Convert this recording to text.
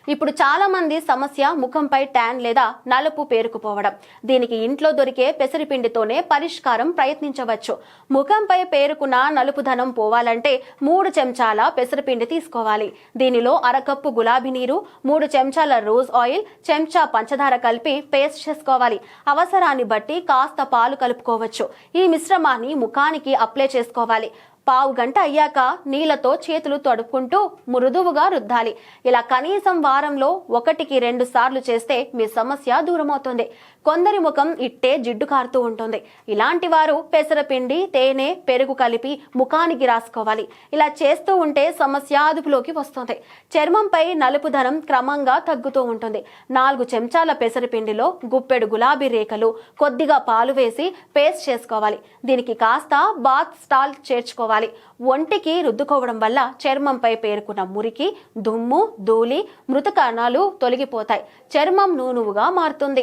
ఇప్పుడు చాలా మంది సమస్య ముఖంపై ట్యాన్ లేదా నలుపు పేరుకుపోవడం. దీనికి ఇంట్లో దొరికే పెసరపిండితోనే పరిష్కారం ప్రయత్నించవచ్చు. ముఖంపై పేరుకున్న నలుపుదనం పోవాలంటే 3 చెంచాల పెసరపిండి తీసుకోవాలి. దీనిలో అరకప్పు గులాబీ నీరు, 3 చెంచాల రోజ్ ఆయిల్, చెంచా పంచదార కలిపి పేస్ట్ చేసుకోవాలి. అవసరాన్ని బట్టి కాస్త పాలు కలుపుకోవచ్చు. ఈ మిశ్రమాన్ని ముఖానికి అప్లై చేసుకోవాలి. పావు గంట అయ్యాక నీళ్లతో చేతులు తడుపుకుంటూ మృదువుగా రుద్దాలి. ఇలా కనీసం వారంలో 1-2 సార్లు చేస్తే మీ సమస్య దూరమవుతుంది. కొందరి ముఖం ఇట్టే జిడ్డు కారుతూ ఉంటుంది. ఇలాంటి వారు పెసరపిండి, తేనె, పెరుగు కలిపి ముఖానికి రాసుకోవాలి. ఇలా చేస్తూ ఉంటే సమస్య అదుపులోకి వస్తుంది. చర్మంపై నలుపుదనం క్రమంగా తగ్గుతూ ఉంటుంది. 4 చెంచాల పెసరపిండిలో గుప్పెడు గులాబీ రేఖలు, కొద్దిగా పాలు వేసి పేస్ట్ చేసుకోవాలి. దీనికి కాస్త బాత్ సాల్ట్ చేర్చుకోవాలి. ఒంటికి రుద్దుకోవడం వల్ల చర్మంపై పేరుకున్న మురికి, దుమ్ము, ధూళి, మృత కణాలు తొలగిపోతాయి. చర్మం నూనువుగా మారుతుంది.